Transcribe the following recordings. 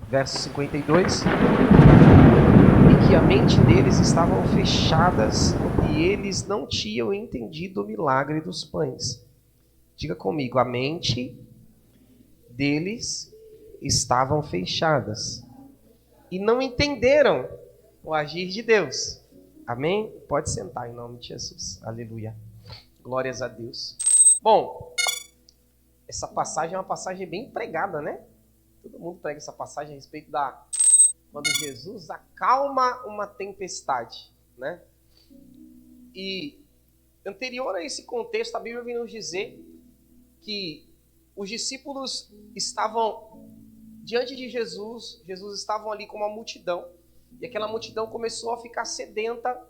verso 52, e que a mente deles estavam fechadas e eles não tinham entendido o milagre dos pães. Diga comigo, a mente deles estavam fechadas e não entenderam o agir de Deus. Amém? Pode sentar em nome de Jesus. Aleluia. Glórias a Deus. Bom, essa passagem é uma passagem bem pregada, né? Todo mundo prega essa passagem a respeito da quando Jesus acalma uma tempestade, né? E anterior a esse contexto, a Bíblia vem nos dizer que os discípulos estavam diante de Jesus, estavam ali com uma multidão, e aquela multidão começou a ficar sedenta,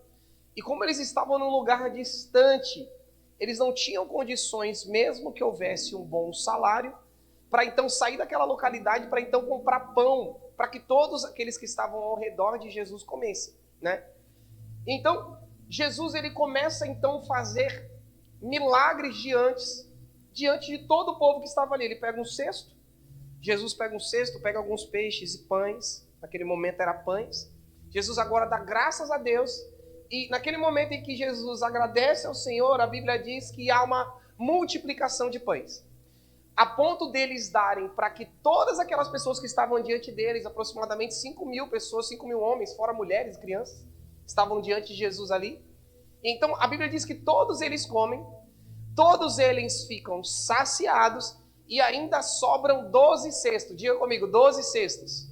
e como eles estavam num lugar distante, eles não tinham condições, mesmo que houvesse um bom salário, para então sair daquela localidade, para então comprar pão, para que todos aqueles que estavam ao redor de Jesus comessem, né? Então, Jesus ele começa então a fazer milagres diante de todo o povo que estava ali. Ele pega um cesto, Jesus pega um cesto, pega alguns peixes e pães, naquele momento era pães. Jesus agora dá graças a Deus, e naquele momento em que Jesus agradece ao Senhor, a Bíblia diz que há uma multiplicação de pães, a ponto deles darem para que todas aquelas pessoas que estavam diante deles, aproximadamente 5.000 pessoas, 5.000 homens, fora mulheres e crianças, estavam diante de Jesus ali. Então a Bíblia diz que todos eles comem, todos eles ficam saciados e ainda sobram 12 cestos. Diga comigo, 12 cestos.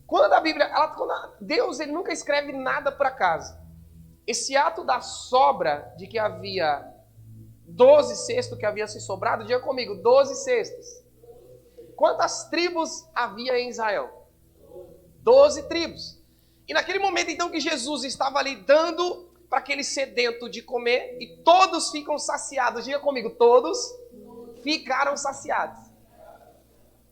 Quando a Bíblia, Deus ele nunca escreve nada por acaso. Esse ato da sobra, de que havia 12 cestos que havia se sobrado, diga comigo, 12 cestos. Quantas tribos havia em Israel? 12 tribos. E naquele momento então que Jesus estava ali dando para aquele sedento de comer, e todos ficam saciados, diga comigo, todos ficaram saciados.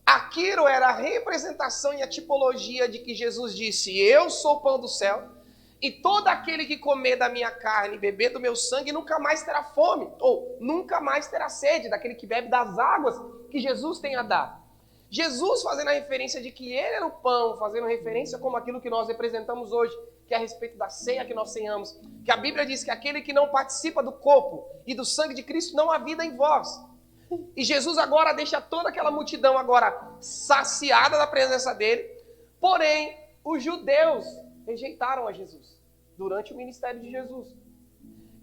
Aquilo era a representação e a tipologia de que Jesus disse: eu sou o pão do céu, e todo aquele que comer da minha carne e beber do meu sangue nunca mais terá fome, ou nunca mais terá sede, daquele que bebe das águas que Jesus tem a dar. Jesus fazendo a referência de que ele era o pão, fazendo referência como aquilo que nós representamos hoje, que é a respeito da ceia que nós tenhamos, que a Bíblia diz que aquele que não participa do corpo e do sangue de Cristo não há vida em vós. E Jesus agora deixa toda aquela multidão agora saciada da presença dele. Porém, os judeus rejeitaram a Jesus durante o ministério de Jesus.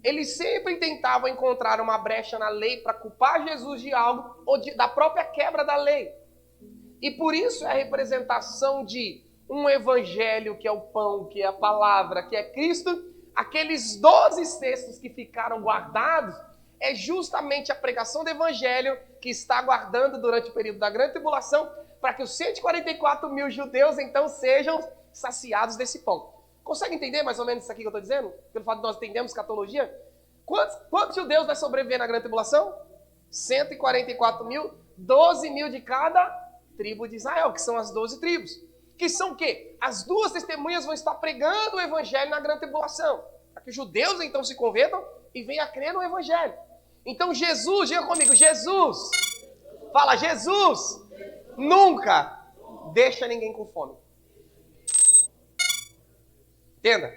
Eles sempre tentavam encontrar uma brecha na lei para culpar Jesus de algo ou da própria quebra da lei. E por isso é a representação de um evangelho que é o pão, que é a palavra, que é Cristo. Aqueles 12 textos que ficaram guardados é justamente a pregação do evangelho que está aguardando durante o período da grande tribulação, para que os 144.000 judeus então sejam saciados desse pão. Consegue entender mais ou menos isso aqui que eu estou dizendo? Pelo fato de nós entendermos escatologia? Quantos judeus vai sobreviver na grande tribulação? 144.000, 12.000 de cada tribo de Israel, que são as 12 tribos. Que são o quê? As duas testemunhas vão estar pregando o evangelho na grande tribulação, para que os judeus então se convertam e venham a crer no evangelho. Então Jesus, diga comigo, Jesus, fala, Jesus nunca deixa ninguém com fome. Entenda?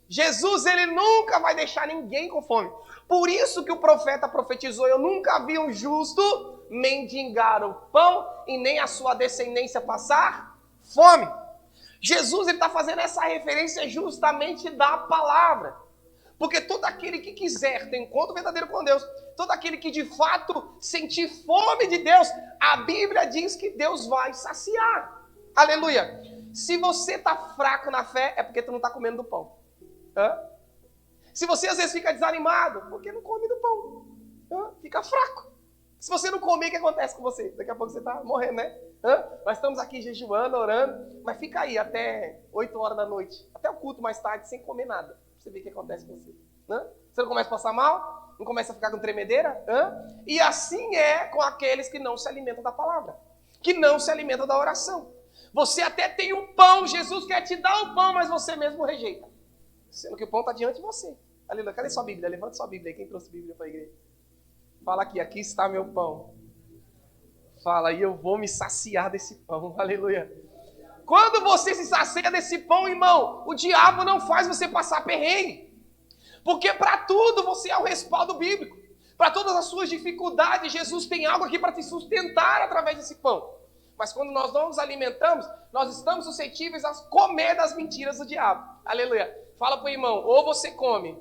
Jesus, ele nunca vai deixar ninguém com fome. Por isso que o profeta profetizou: eu nunca vi um justo mendigar o pão e nem a sua descendência passar fome. Jesus está fazendo essa referência justamente da palavra. Porque todo aquele que quiser ter encontro verdadeiro com Deus, todo aquele que de fato sentir fome de Deus, a Bíblia diz que Deus vai saciar. Aleluia. Se você está fraco na fé, é porque tu não está comendo do pão. Se você às vezes fica desanimado, porque não come do pão. Fica fraco. Se você não comer, o que acontece com você? Daqui a pouco você está morrendo, né? Nós estamos aqui jejuando, orando, mas fica aí até 8 horas da noite, até o culto mais tarde, sem comer nada. Pra você ver o que acontece com você. Você não começa a passar mal? Não começa a ficar com tremedeira? E assim é com aqueles que não se alimentam da palavra, que não se alimentam da oração. Você até tem um pão, Jesus quer te dar o pão, mas você mesmo rejeita. Sendo que o pão está diante de você. Aleluia. Cadê sua Bíblia? Levanta sua Bíblia aí. Quem trouxe Bíblia para a igreja? Fala aqui está meu pão. Fala, e eu vou me saciar desse pão. Aleluia. Quando você se sacia desse pão, irmão, o diabo não faz você passar perrengue. Porque para tudo você é o respaldo bíblico. Para todas as suas dificuldades, Jesus tem algo aqui para te sustentar através desse pão. Mas quando nós não nos alimentamos, nós estamos suscetíveis a comer das mentiras do diabo. Aleluia. Fala para o irmão, ou você come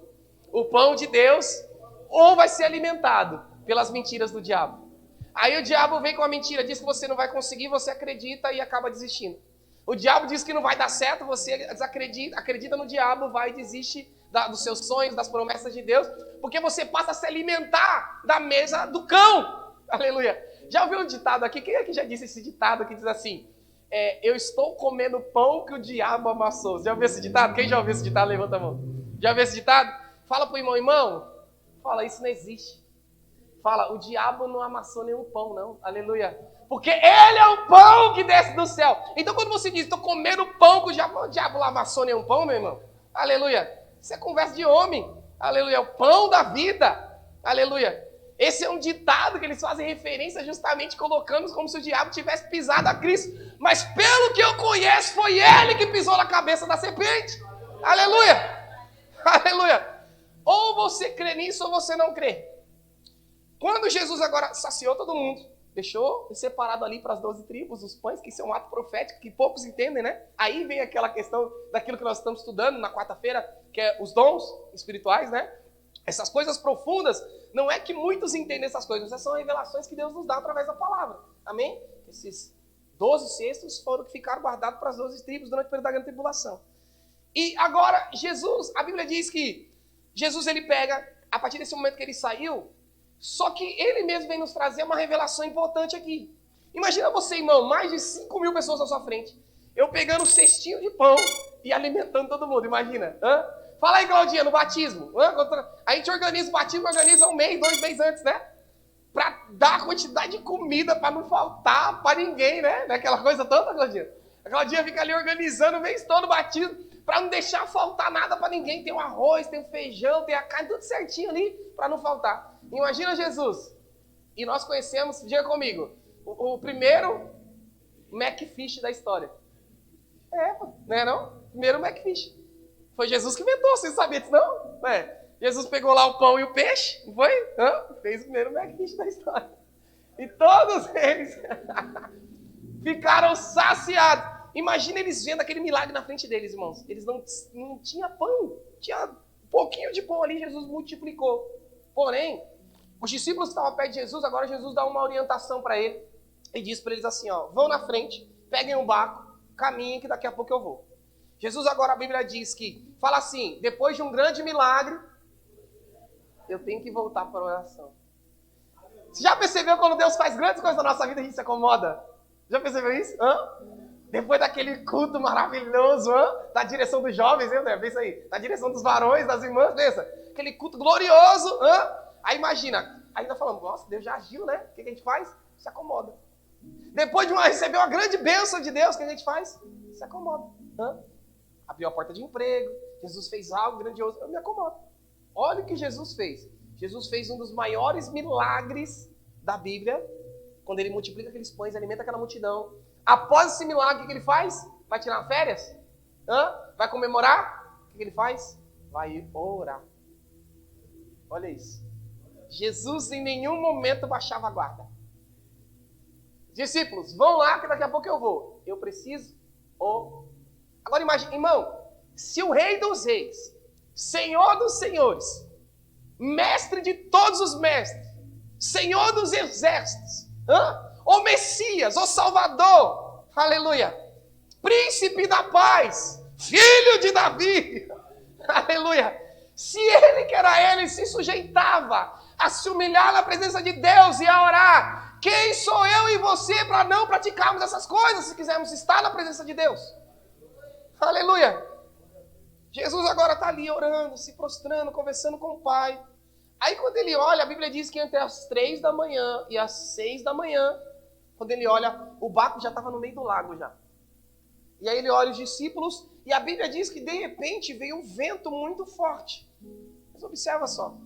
o pão de Deus, ou vai ser alimentado pelas mentiras do diabo. Aí o diabo vem com a mentira, diz que você não vai conseguir, você acredita e acaba desistindo. O diabo diz que não vai dar certo, você desacredita, acredita no diabo, vai e desiste dos seus sonhos, das promessas de Deus, porque você passa a se alimentar da mesa do cão. Aleluia. Já ouviu um ditado aqui? Quem é que já disse esse ditado que diz assim, eu estou comendo pão que o diabo amassou? Já ouviu esse ditado? Quem já ouviu esse ditado? Levanta a mão. Já ouviu esse ditado? Fala pro irmão, irmão, fala, isso não existe. Fala, o diabo não amassou nenhum pão, não. Aleluia. Porque ele é o pão que desce do céu. Então quando você diz, estou comendo pão que o diabo não amassou nenhum pão, meu irmão. Aleluia. Isso é conversa de homem. Aleluia. O pão da vida. Aleluia. Esse é um ditado que eles fazem referência justamente colocando como se o diabo tivesse pisado a Cristo. Mas pelo que eu conheço, foi ele que pisou na cabeça da serpente. Aleluia. Aleluia. Ou você crê nisso ou você não crê. Quando Jesus agora saciou todo mundo, deixou separado ali para as 12 tribos os pães, que isso é um ato profético que poucos entendem, né? Aí vem aquela questão daquilo que nós estamos estudando na quarta-feira, que é os dons espirituais, né? Essas coisas profundas, não é que muitos entendem essas coisas, essas são revelações que Deus nos dá através da palavra. Amém? Esses 12 cestos foram que ficaram guardados para as 12 tribos durante o período da grande tribulação. E agora, Jesus, a Bíblia diz que Jesus ele pega, a partir desse momento que ele saiu, só que ele mesmo vem nos trazer uma revelação importante aqui. Imagina você, irmão, mais de 5.000 pessoas à sua frente. Eu pegando um cestinho de pão e alimentando todo mundo, imagina. Fala aí, Claudinha, no batismo. A gente organiza o batismo, organiza 1 mês, 2 meses antes, né? Para dar a quantidade de comida, para não faltar para ninguém, né? Aquela coisa toda, Claudinha. A Claudinha fica ali organizando o mês todo o batismo, para não deixar faltar nada para ninguém. Tem o arroz, tem o feijão, tem a carne, tudo certinho ali, para não faltar. Imagina Jesus. E nós conhecemos, diga comigo, o primeiro Macfish da história. Não é não? Primeiro Macfish. Foi Jesus que inventou, vocês sabiam disso não? Jesus pegou lá o pão e o peixe, não foi? Fez o primeiro Macfish da história. E todos eles ficaram saciados. Imagina eles vendo aquele milagre na frente deles, irmãos. Eles não tinham pão, tinha um pouquinho de pão ali, Jesus multiplicou. Porém, os discípulos que estavam perto de Jesus, agora Jesus dá uma orientação para ele e diz para eles assim, vão na frente, peguem um barco, caminhem que daqui a pouco eu vou. Jesus agora, a Bíblia diz que, fala assim, depois de um grande milagre, eu tenho que voltar para a oração. Você já percebeu quando Deus faz grandes coisas na nossa vida, a gente se acomoda? Já percebeu isso? Depois daquele culto maravilhoso, da direção dos jovens, hein, André? Pensa aí, da direção dos varões, das irmãs, pensa. Aquele culto glorioso, Aí imagina, ainda falando, nossa, Deus já agiu, né? O que a gente faz? Se acomoda. Depois de receber uma grande bênção de Deus, o que a gente faz? Se acomoda. Abriu a porta de emprego, Jesus fez algo grandioso, eu me acomodo. Olha o que Jesus fez. Jesus fez um dos maiores milagres da Bíblia, quando ele multiplica aqueles pães, alimenta aquela multidão. Após esse milagre, o que ele faz? Vai tirar férias? Vai comemorar? O que ele faz? Vai orar. Olha isso. Jesus em nenhum momento baixava a guarda. Discípulos, vão lá que daqui a pouco eu vou. Eu preciso orar. Agora imagine, irmão, se o Rei dos Reis, Senhor dos Senhores, Mestre de todos os mestres, Senhor dos exércitos, o Messias, o Salvador, aleluia, Príncipe da paz, Filho de Davi, aleluia, se ele que era ele se sujeitava a se humilhar na presença de Deus e a orar, quem sou eu e você para não praticarmos essas coisas se quisermos estar na presença de Deus? Aleluia! Jesus agora está ali orando, se prostrando, conversando com o Pai. Aí quando ele olha, a Bíblia diz que entre as 3 da manhã e as 6 da manhã, quando ele olha, o barco já estava no meio do lago já. E aí ele olha os discípulos e a Bíblia diz que de repente veio um vento muito forte. Mas observa só,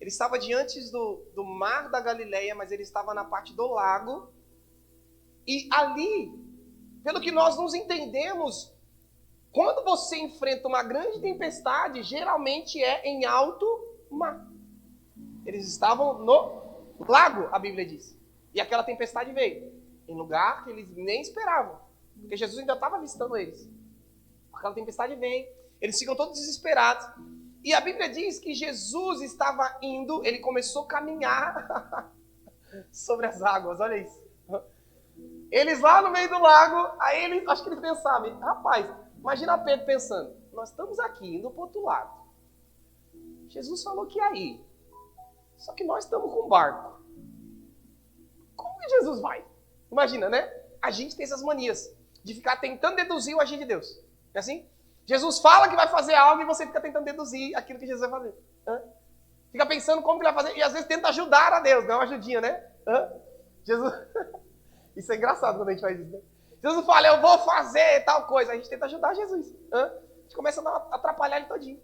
ele estava diante do mar da Galileia, mas ele estava na parte do lago, E ali, pelo que nós nos entendemos, quando você enfrenta uma grande tempestade, geralmente é em alto mar. Eles estavam no lago, a Bíblia diz. E aquela tempestade veio em lugar que eles nem esperavam. Porque Jesus ainda estava avistando eles. Aquela tempestade vem, eles ficam todos desesperados. E a Bíblia diz que Jesus estava indo, ele começou a caminhar sobre as águas, olha isso. Eles lá no meio do lago, aí eles, acho que eles pensavam, rapaz, imagina Pedro pensando, nós estamos aqui, indo para o outro lado. Jesus falou que ia ir, só que nós estamos com um barco. Como que Jesus vai? Imagina, né? A gente tem essas manias de ficar tentando deduzir o agir de Deus. Não é assim? Jesus fala que vai fazer algo e você fica tentando deduzir aquilo que Jesus vai fazer. Fica pensando como que ele vai fazer e às vezes tenta ajudar a Deus, dá uma ajudinha, né? Jesus... Isso é engraçado quando a gente faz isso, né? Jesus fala, eu vou fazer tal coisa. A gente tenta ajudar Jesus. A gente começa a atrapalhar ele todinho.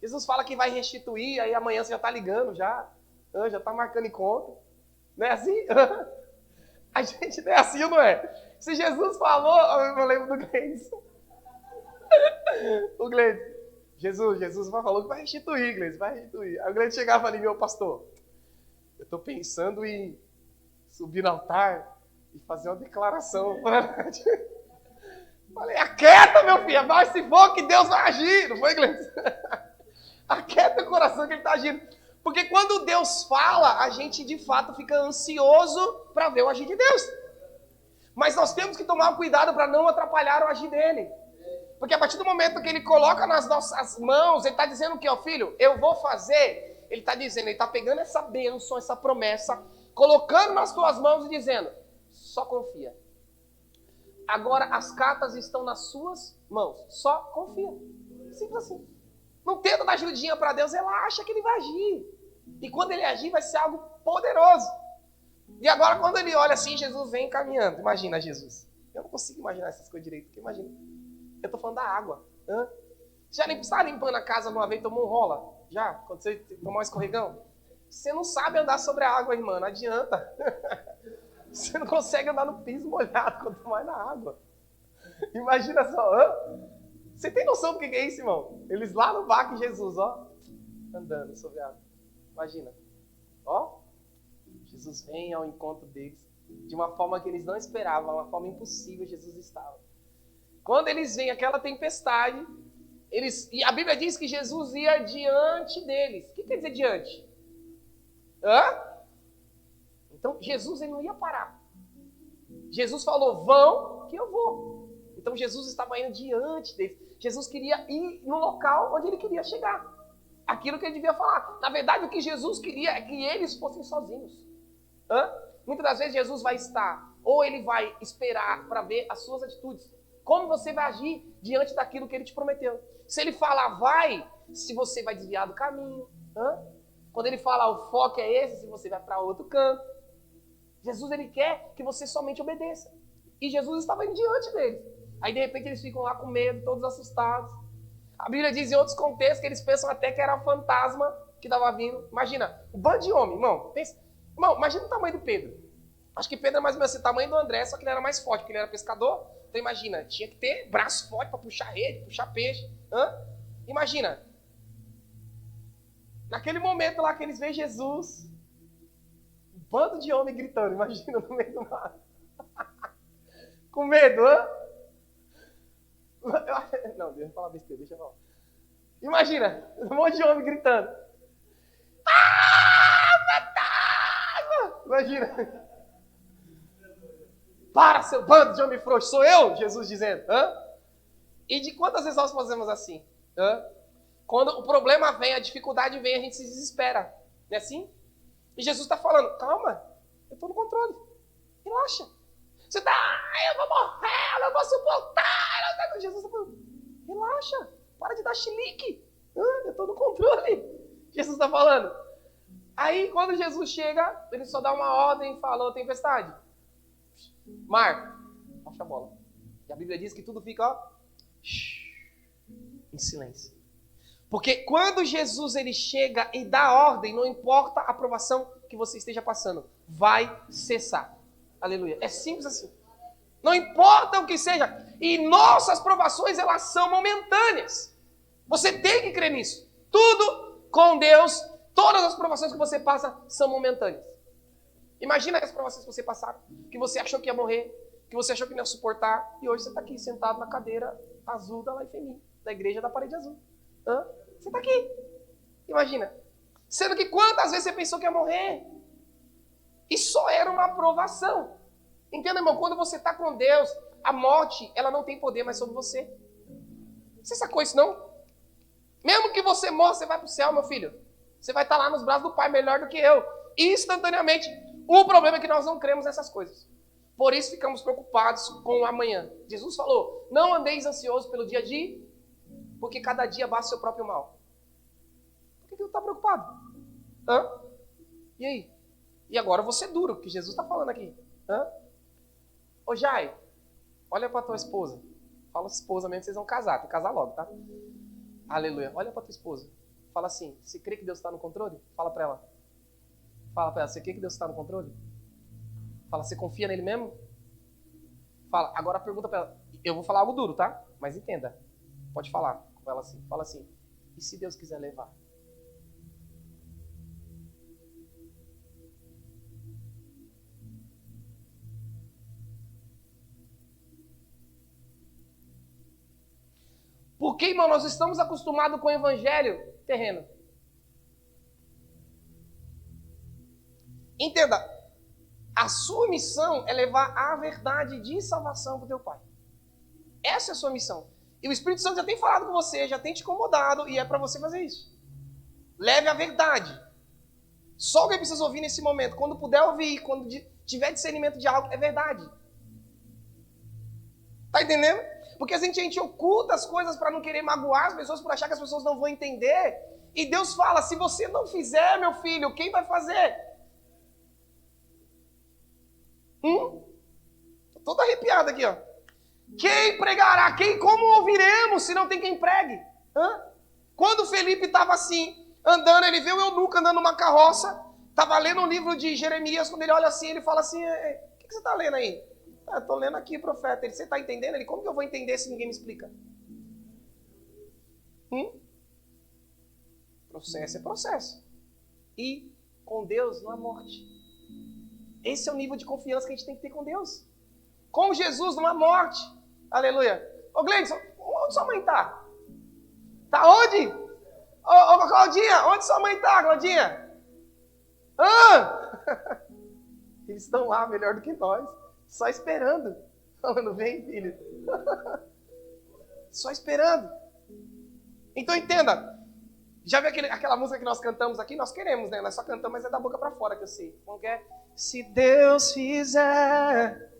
Jesus fala que vai restituir, aí amanhã você já está ligando, já está marcando encontro. Não é assim? A gente não é assim ou não é? Se Jesus falou, eu lembro do Gleides. O Gleides. Jesus falou que vai restituir, Gleides, vai restituir. Aí o Gleides chegava ali, meu pastor, eu estou pensando em subir no altar e fazer uma declaração. Falei, aquieta, meu filho, mas se for que Deus vai agir. Não foi, Gleides? Aquieta o coração que ele está agindo. Porque quando Deus fala, a gente de fato fica ansioso para ver o agir de Deus. Mas nós temos que tomar cuidado para não atrapalhar o agir dele. Porque a partir do momento que ele coloca nas nossas mãos, ele está dizendo o quê, ó filho? Eu vou fazer. Ele está dizendo, ele está pegando essa bênção, essa promessa, colocando nas tuas mãos e dizendo, só confia. Agora as cartas estão nas suas mãos. Só confia. Simples assim. Não tenta dar ajudinha para Deus, relaxa que ele vai agir. E quando ele agir, vai ser algo poderoso. E agora, quando ele olha assim, Jesus vem caminhando. Imagina Jesus. Eu não consigo imaginar essas coisas direito, porque imagina. Eu estou falando da água. Já está limpando a casa uma vez e tomou um rola? Já? Quando você tomou um escorregão? Você não sabe andar sobre a água, irmã, não adianta. Você não consegue andar no piso molhado, quanto mais na água. Imagina só. Você tem noção do que é isso, irmão? Eles lá no barco, Jesus, andando sobre a água. Imagina. Jesus vem ao encontro deles de uma forma que eles não esperavam, uma forma impossível Jesus estava. Quando eles veem aquela tempestade, e a Bíblia diz que Jesus ia diante deles. O que quer dizer diante? Então Jesus ele não ia parar. Jesus falou, vão que eu vou. Então Jesus estava indo diante deles. Jesus queria ir no local onde ele queria chegar. Aquilo que ele devia falar. Na verdade, o que Jesus queria é que eles fossem sozinhos. Muitas das vezes Jesus vai estar, ou ele vai esperar para ver as suas atitudes. Como você vai agir diante daquilo que ele te prometeu. Se ele falar, vai, se você vai desviar do caminho. Quando ele falar, o foco é esse, se você vai para outro canto. Jesus, ele quer que você somente obedeça. E Jesus estava indo diante deles. Aí, de repente, eles ficam lá com medo, todos assustados. A Bíblia diz em outros contextos que eles pensam até que era um fantasma que estava vindo. Imagina, um bando de homem, irmão. Irmão, imagina o tamanho do Pedro. Acho que Pedro é mais ou menos o tamanho do André, só que ele era mais forte, porque ele era pescador. Então imagina, tinha que ter braço forte para puxar rede, puxar peixe. Imagina. Naquele momento lá que eles veem Jesus, um bando de homem gritando, imagina, no meio do mar. Com medo, Não, deixa eu falar besteira, deixa eu falar. Imagina, um monte de homem gritando. Fantasma! Imagina. Para, seu bando de homem frouxo, sou eu, Jesus dizendo. E de quantas vezes nós fazemos assim? Quando o problema vem, a dificuldade vem, a gente se desespera. Não é assim? E Jesus está falando, calma, eu estou no controle. Relaxa. Você está, eu vou morrer, eu não vou suportar. Jesus está falando, relaxa, para de dar chilique. Eu estou no controle. Jesus está falando. Aí, quando Jesus chega, ele só dá uma ordem e fala, ô tempestade, mar, baixa a bola. E a Bíblia diz que tudo fica em silêncio. Porque quando Jesus ele chega e dá ordem, não importa a provação que você esteja passando, vai cessar. Aleluia. É simples assim. Não importa o que seja. E nossas provações, elas são momentâneas. Você tem que crer nisso. Tudo com Deus, todas as provações que você passa são momentâneas. Imagina as provações que você passaram, que você achou que ia morrer, que você achou que não ia suportar, e hoje você está aqui sentado na cadeira azul da Life Me, da igreja da parede azul. Você está aqui. Imagina. Sendo que quantas vezes você pensou que ia morrer? E só era uma aprovação. Entenda, irmão? Quando você está com Deus, a morte, ela não tem poder mais sobre você. Você sacou isso, não? Mesmo que você morra, você vai para o céu, meu filho. Você vai estar lá nos braços do Pai, melhor do que eu. Instantaneamente. O problema é que nós não cremos nessas coisas. Por isso ficamos preocupados com o amanhã. Jesus falou, não andeis ansiosos pelo dia de, porque cada dia basta o seu próprio mal. Por que você está preocupado? E aí? E agora eu vou ser duro, que Jesus está falando aqui. Ô Jai, olha para tua esposa. Fala esposa mesmo, vocês vão casar. Tem que casar logo, tá? Aleluia. Olha para tua esposa. Fala assim, você crê que Deus está no controle? Fala para ela. Fala para ela, você crê que Deus está no controle? Fala, você confia nele mesmo? Fala, agora pergunta para ela. Eu vou falar algo duro, tá? Mas entenda. Pode falar com ela assim. Fala assim, e se Deus quiser levar? Porque, irmão, nós estamos acostumados com o evangelho terreno. Entenda, a sua missão é levar a verdade de salvação para o teu pai. Essa é a sua missão. E o Espírito Santo já tem falado com você, já tem te incomodado, e é para você fazer isso. Leve a verdade. Só o que precisa ouvir nesse momento. Quando puder ouvir, quando tiver discernimento de algo, é verdade. Tá entendendo? Porque a gente oculta as coisas para não querer magoar as pessoas, por achar que as pessoas não vão entender. E Deus fala, se você não fizer, meu filho, quem vai fazer? Tô todo arrepiado aqui, ó. Quem pregará? Como ouviremos se não tem quem pregue? Quando o Felipe estava assim, andando, ele viu o eunuco andando numa carroça, estava lendo um livro de Jeremias, quando ele olha assim, ele fala assim, o que você está lendo aí? Estou lendo aqui, profeta. Ele, você está entendendo? Ele, como que eu vou entender se ninguém me explica? Processo é processo. E com Deus não há morte. Esse é o nível de confiança que a gente tem que ter com Deus. Com Jesus não há morte. Aleluia. Ô Gleison, onde sua mãe está? Está onde? Ô Claudinha, onde sua mãe está, Claudinha? Eles estão lá melhor do que nós. Só esperando. Falando, vem, filho. Só esperando. Então entenda. Já viu aquela música que nós cantamos aqui? Nós queremos, né? Nós só cantamos, mas é da boca para fora que eu sei. Como que é? Se Deus fizer,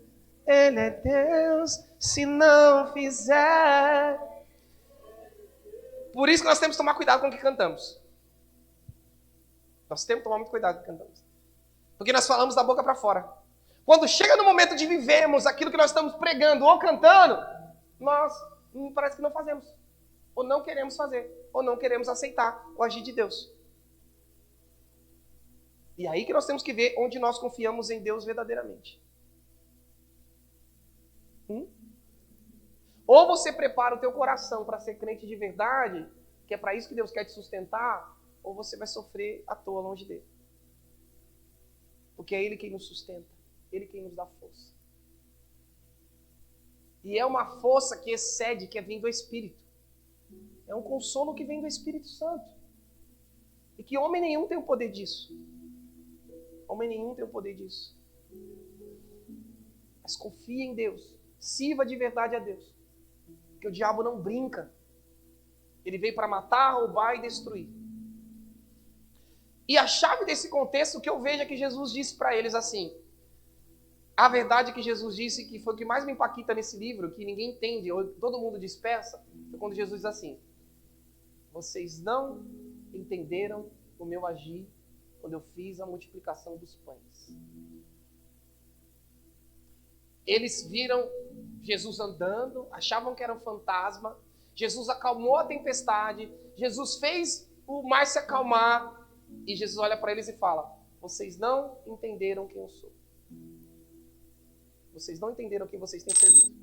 Ele é Deus. Se não fizer. Por isso que nós temos que tomar cuidado com o que cantamos. Nós temos que tomar muito cuidado com o que cantamos. Porque nós falamos da boca para fora. Quando chega no momento de vivermos aquilo que nós estamos pregando ou cantando, nós parece que não fazemos. Ou não queremos fazer. Ou não queremos aceitar o agir de Deus. E aí que nós temos que ver onde nós confiamos em Deus verdadeiramente. Ou você prepara o teu coração para ser crente de verdade, que é para isso que Deus quer te sustentar, ou você vai sofrer à toa longe dele. Porque é Ele quem nos sustenta. Ele quem nos dá força. E é uma força que excede, que é vindo do Espírito. É um consolo que vem do Espírito Santo. E que homem nenhum tem o poder disso. Homem nenhum tem o poder disso. Mas confie em Deus. Sirva de verdade a Deus. Porque o diabo não brinca. Ele veio para matar, roubar e destruir. E a chave desse contexto que eu vejo é que Jesus disse para eles assim. A verdade que Jesus disse, que foi o que mais me impacta nesse livro, que ninguém entende, ou todo mundo dispersa, foi quando Jesus diz assim, vocês não entenderam o meu agir quando eu fiz a multiplicação dos pães. Eles viram Jesus andando, achavam que era um fantasma, Jesus acalmou a tempestade, Jesus fez o mar se acalmar, e Jesus olha para eles e fala, vocês não entenderam quem eu sou. Vocês não entenderam quem vocês têm servido.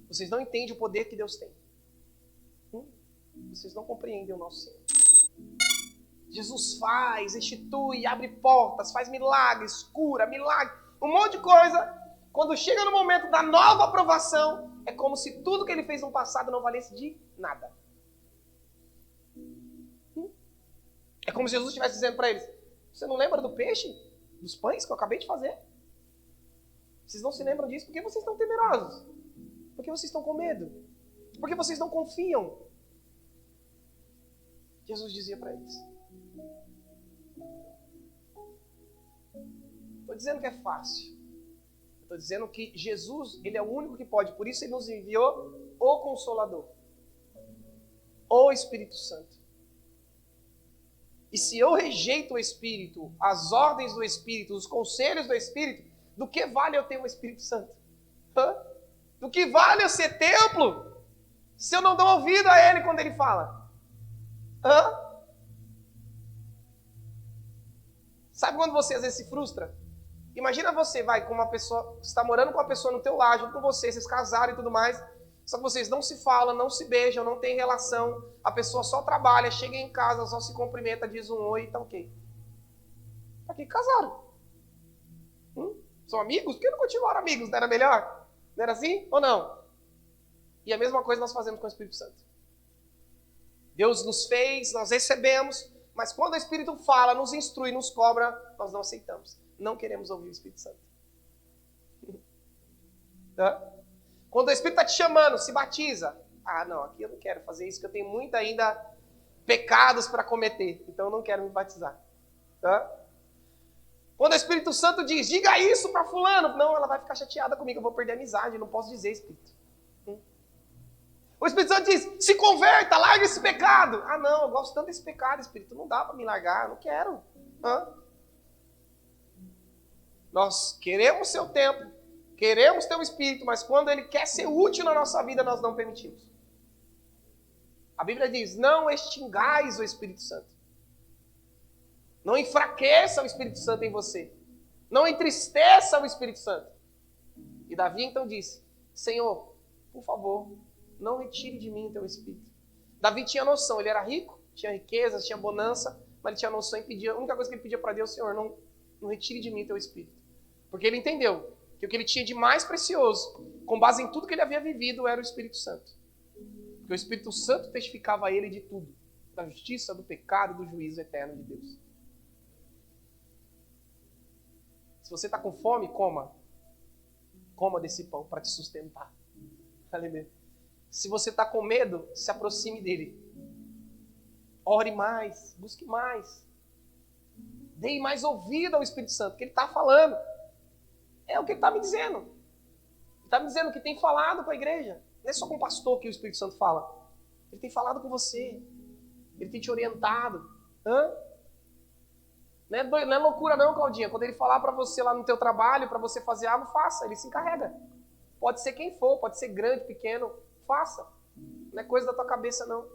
Vocês não entendem o poder que Deus tem. Vocês não compreendem o nosso Senhor. Jesus faz, institui, abre portas, faz milagres, cura, milagre, um monte de coisa. Quando chega no momento da nova aprovação, é como se tudo que ele fez no passado não valesse de nada. É como se Jesus estivesse dizendo para eles: você não lembra do peixe? Dos pães que eu acabei de fazer? Vocês não se lembram disso porque vocês estão temerosos. Porque vocês estão com medo. Porque vocês não confiam. Jesus dizia para eles. Estou dizendo que é fácil. Estou dizendo que Jesus, ele é o único que pode. Por isso ele nos enviou o Consolador. O Espírito Santo. E se eu rejeito o Espírito, as ordens do Espírito, os conselhos do Espírito, do que vale eu ter o Espírito Santo? Do que vale eu ser templo, se eu não dou ouvido a ele quando ele fala? Sabe quando você às vezes se frustra? Imagina você vai com uma pessoa, você está morando com uma pessoa no teu lar, junto com você, vocês casaram e tudo mais, só que vocês não se falam, não se beijam, não tem relação, a pessoa só trabalha, chega em casa, só se cumprimenta, diz um oi e tá ok. Pra que casaram? São amigos? Por que não continuaram amigos? Não era melhor? Não era assim ou não? E a mesma coisa nós fazemos com o Espírito Santo. Deus nos fez, nós recebemos, mas quando o Espírito fala, nos instrui, nos cobra, nós não aceitamos. Não queremos ouvir o Espírito Santo. Quando o Espírito está te chamando, se batiza. Ah, não, aqui eu não quero fazer isso, porque eu tenho muito ainda pecados para cometer. Então eu não quero me batizar. Quando o Espírito Santo diz, diga isso para fulano. Não, ela vai ficar chateada comigo, eu vou perder a amizade, não posso dizer, Espírito. O Espírito Santo diz, se converta, larga esse pecado. Ah, não, eu gosto tanto desse pecado, Espírito, não dá para me largar, eu não quero. Nós queremos seu tempo, queremos ter o Espírito, mas quando ele quer ser útil na nossa vida, nós não permitimos. A Bíblia diz, não extingais o Espírito Santo. Não enfraqueça o Espírito Santo em você. Não entristeça o Espírito Santo. E Davi então disse, Senhor, por favor, não retire de mim o teu Espírito. Davi tinha noção, ele era rico, tinha riquezas, tinha bonança, mas ele tinha noção e pedia, a única coisa que ele pedia para Deus, Senhor, não retire de mim o teu Espírito. Porque ele entendeu que o que ele tinha de mais precioso, com base em tudo que ele havia vivido, era o Espírito Santo. Porque o Espírito Santo testificava a ele de tudo. Da justiça, do pecado, do juízo eterno de Deus. Se você está com fome, coma. Coma desse pão para te sustentar. Aleluia. Se você está com medo, se aproxime dele. Ore mais, busque mais. Dê mais ouvido ao Espírito Santo, que ele está falando. É o que ele está me dizendo. Ele está me dizendo que tem falado com a igreja. Não é só com o pastor que o Espírito Santo fala. Ele tem falado com você. Ele tem te orientado. Não é loucura não, Claudinha. Quando ele falar para você lá no teu trabalho, para você fazer algo, faça. Ele se encarrega. Pode ser quem for, pode ser grande, pequeno. Faça. Não é coisa da tua cabeça, não.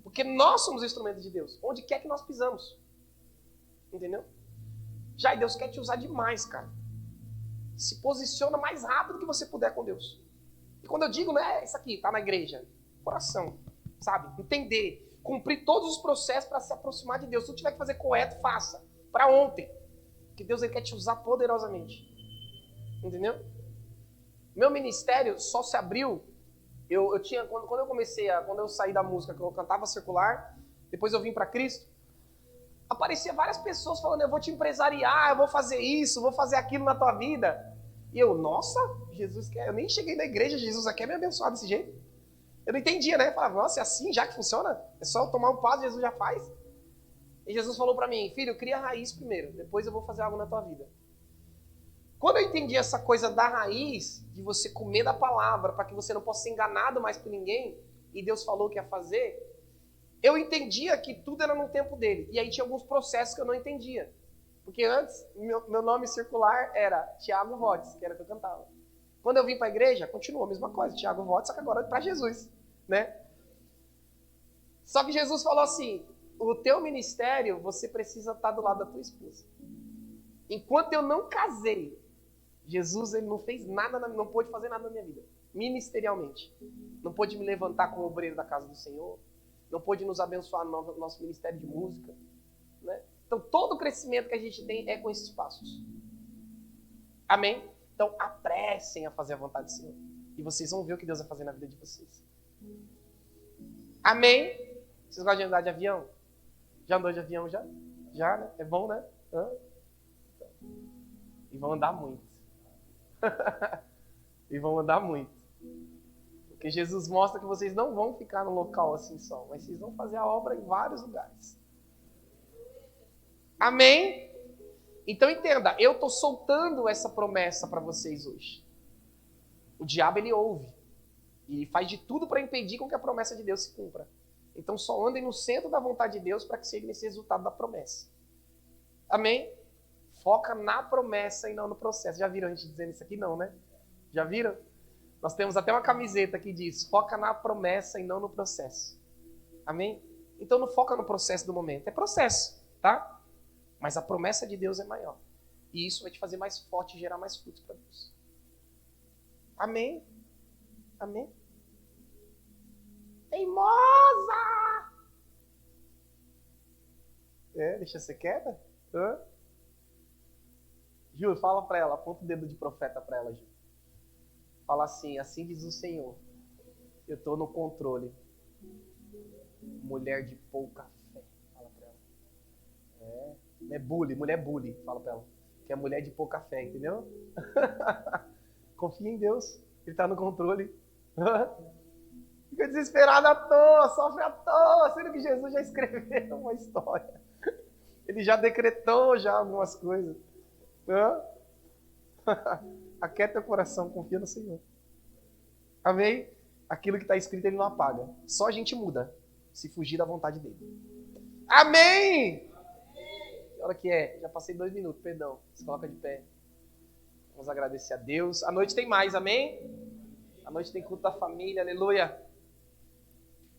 Porque nós somos instrumentos de Deus. Onde quer que nós pisamos. Entendeu? Já Deus quer te usar demais, cara. Se posiciona mais rápido que você puder com Deus. E quando eu digo, não é isso aqui, tá na igreja. Coração, sabe? Entender. Cumprir todos os processos para se aproximar de Deus. Se tu tiver que fazer correto, faça. Para ontem. Porque Deus ele quer te usar poderosamente. Entendeu? Meu ministério só se abriu. Eu tinha, quando eu comecei, quando eu saí da música, que eu cantava circular, depois eu vim para Cristo, aparecia várias pessoas falando, eu vou te empresariar, eu vou fazer isso, vou fazer aquilo na tua vida. E eu, nossa, Jesus quer, eu nem cheguei na igreja, Jesus quer me abençoar desse jeito. Eu não entendia, né? Eu falava, nossa, é assim já que funciona? É só tomar um passo, Jesus já faz? E Jesus falou para mim, filho, cria a raiz primeiro, depois eu vou fazer algo na tua vida. Quando eu entendi essa coisa da raiz, de você comer da palavra, para que você não possa ser enganado mais por ninguém, e Deus falou que ia fazer, eu entendia que tudo era no tempo dele. E aí tinha alguns processos que eu não entendia. Porque antes, meu nome circular era Thiago Votes, que era o que eu cantava. Quando eu vim para a igreja, continuou a mesma coisa, Thiago Votes, só que agora é para Jesus, né? Só que Jesus falou assim, o teu ministério, você precisa estar do lado da tua esposa. Enquanto eu não casei, Jesus ele não fez nada, não pôde fazer nada na minha vida, ministerialmente. Não pôde me levantar como obreiro da casa do Senhor, não pôde nos abençoar no nosso ministério de música, né? Então todo o crescimento que a gente tem é com esses passos. Amém? Então apressem a fazer a vontade do Senhor. E vocês vão ver o que Deus vai fazer na vida de vocês. Amém? Vocês gostam de andar de avião? Já andou de avião já? Já, né? É bom, né? E vão andar muito. E vão andar muito. Porque Jesus mostra que vocês não vão ficar num local assim só, mas vocês vão fazer a obra em vários lugares. Amém? Então entenda, eu estou soltando essa promessa para vocês hoje. O diabo ele ouve e faz de tudo para impedir com que a promessa de Deus se cumpra. Então só andem no centro da vontade de Deus para que chegue nesse resultado da promessa. Amém? Foca na promessa e não no processo. Já viram a gente dizendo isso aqui? Não, né? Já viram? Nós temos até uma camiseta que diz: foca na promessa e não no processo. Amém? Então não foca no processo do momento. É processo, tá? Mas a promessa de Deus é maior. E isso vai te fazer mais forte e gerar mais frutos para Deus. Amém? Amém? Teimosa! Deixa você quieta? Ju, fala para ela, aponta o dedo de profeta para ela, Ju. Fala assim, assim diz o Senhor, eu estou no controle. Mulher de pouca fé, fala para ela. Não é bully, mulher bully, fala para ela. Que é mulher de pouca fé, entendeu? Confia em Deus, Ele está no controle. Fica desesperado à toa, sofre à toa, sendo que Jesus já escreveu uma história. Ele já decretou já algumas coisas. Aquieta teu coração, confia no Senhor. Amém? Aquilo que está escrito Ele não apaga. Só a gente muda se fugir da vontade dEle. Amém? Que hora que é? Já passei 2 minutos, perdão. Se coloca de pé. Vamos agradecer a Deus. À noite tem mais, amém? À noite tem culto da família, aleluia.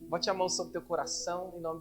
Bote a mão sobre teu coração, em nome de